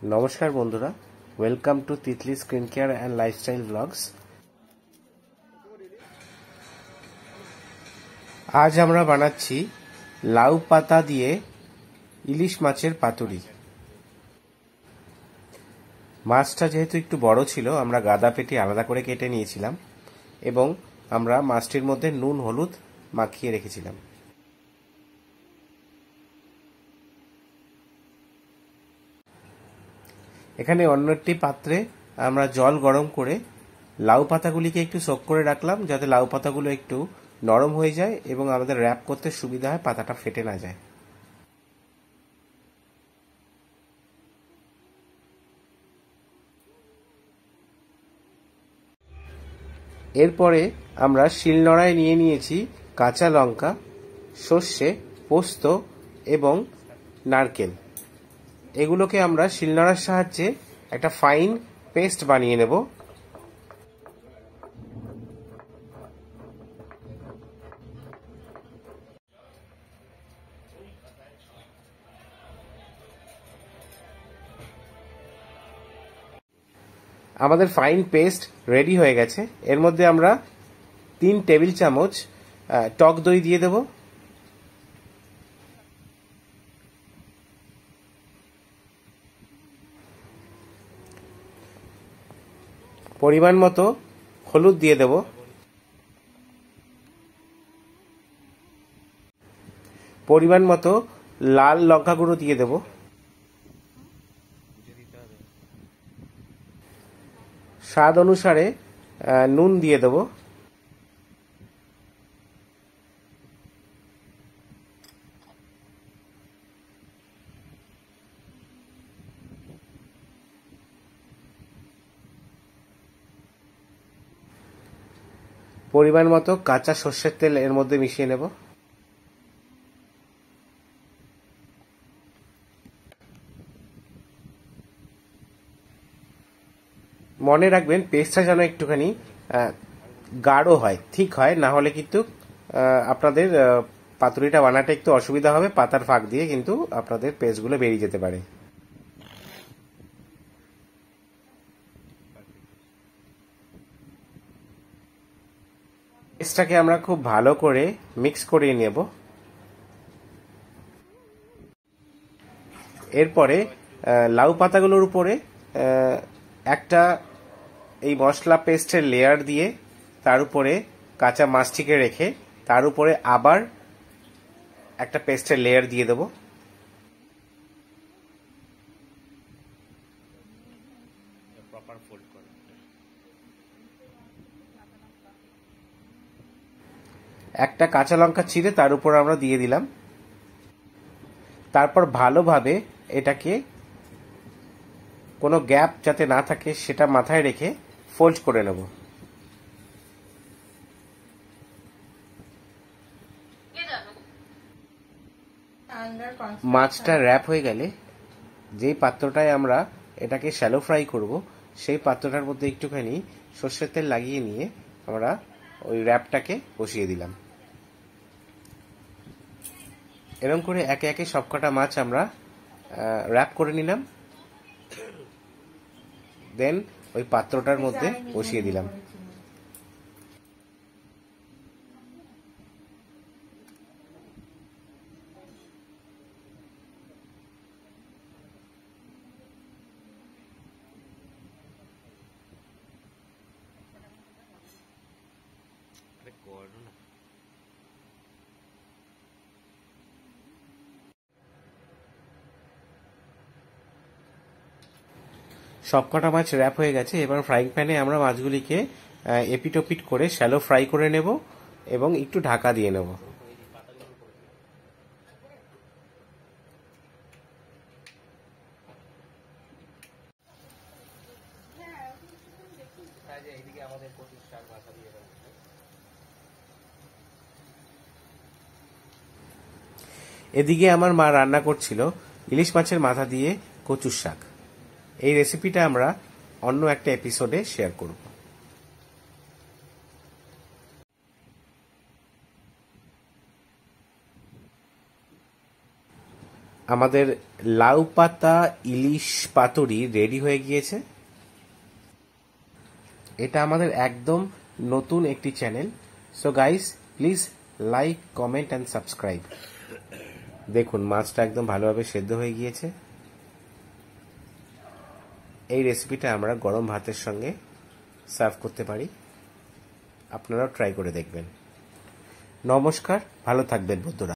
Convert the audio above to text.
নমস্কার বন্ধুরা, welcome to Titli skin care and lifestyle blogs. আজ আমরা বানাচ্ছি লাউ পাতা দিয়ে ইলিশ মাছের পাতুরি। মাছটা যেহেতু একটু বড় ছিল, আমরা গাদা পেটি আলাদা করে কেটে নিয়েছিলাম এবং আমরা মাছটির মধ্যে নুন হলুদ মাখিয়ে রেখেছিলাম। এখানে অন্য একটি পাত্রে আমরা জল গরম করে লাউ পাতাগুলিকে একটু সোক করে রাখলাম, যাতে লাউ পাতাগুলো একটু নরম হয়ে যায় এবং আমাদের র্যাপ করতে সুবিধা হয়, পাতাটা ফেটে না যায়। এরপরে আমরা শিলনোড়ায় নিয়ে নিয়েছি কাঁচা লঙ্কা, সর্ষে, পোস্ত এবং নারকেল। এগুলোকে আমরা শিলনোড়ার সাহায্যে একটা ফাইন পেস্ট বানিয়ে নেব। আমাদের ফাইন পেস্ট রেডি হয়ে গেছে। এর মধ্যে আমরা 3 টেবিল চামচ টক দই দিয়ে দেব। পরিমাণ মতো হলুদ দিয়ে দেব। পরিমাণ মতো লাল লঙ্কা গুঁড়ো দিয়ে দেব। স্বাদ অনুসারে নুন দিয়ে দেব। পরিমাণ মতো কাঁচা সর্ষের তেল এর মধ্যে মিশিয়ে নেব। মনে রাখবেন, পেস্টটা যেন একটুখানি গাঢ় হয়, ঠিক হয়, না হলে কিন্তু আপনাদের পাতুরিটা বানাতে একটু অসুবিধা হবে। পাতার ফাঁক দিয়ে কিন্তু আপনাদের পেস্টগুলো বেরিয়ে যেতে পারে। পেস্টটাকে আমরা খুব ভালো করে মিক্স করে নেব। এরপরে লাউ পাতাগুলোর উপরে একটা এই মশলা পেস্টের লেয়ার দিয়ে তার উপরে কাঁচা মাছটিকে রেখে তার উপরে আবার একটা পেস্টের লেয়ার দিয়ে দেব। একটা কাঁচা লঙ্কা চিড়ে তার উপর আমরা দিয়ে দিলাম। তারপর ভালোভাবে এটাকে কোনো গ্যাপ যাতে না থাকে সেটা মাথায় রেখে ফোল্ড করে নেব। মাছটা র্যাপ হয়ে গেলে যেই পাত্রটায় আমরা এটাকে শ্যালো ফ্রাই করব, সেই পাত্রটার মধ্যে একটুখানি সর্ষের তেল লাগিয়ে নিয়ে আমরা ওই র্যাপটাকে বসিয়ে দিলাম। এরকম করে একে একে সবকটা মাছ আমরা র্যাপ করে নিলাম। দেন ওই পাত্রটার মধ্যে বসিয়ে দিলাম। সবকটা মাছ র্যাপ হয়ে গেছে। এবার ফ্রাইং প্যানে আমরা মাছগুলিকে এপিটোপিট করে শ্যালো ফ্রাই করে নেব এবং একটু ঢাকা দিয়ে নেব। এদিকে আমার মা রান্না করছিল ইলিশ মাছের মাথা দিয়ে কচুর শাক। এই রেসিপিটা আমরা অন্য একটা এপিসোডে শেয়ার করব। আমাদের লাউ পাতা ইলিশ পাতুরি রেডি হয়ে গিয়েছে। এটা আমাদের একদম নতুন একটি channel. So guys, please like, comment and subscribe. দেখুন মাছটা একদম ভালোভাবে সেদ্ধ হয়ে গিয়েছে। এই রেসিপিটা আমরা গরম ভাতের সঙ্গে সার্ভ করতে পারি। আপনারাও ট্রাই করে দেখবেন। নমস্কার, ভালো থাকবেন বন্ধুরা।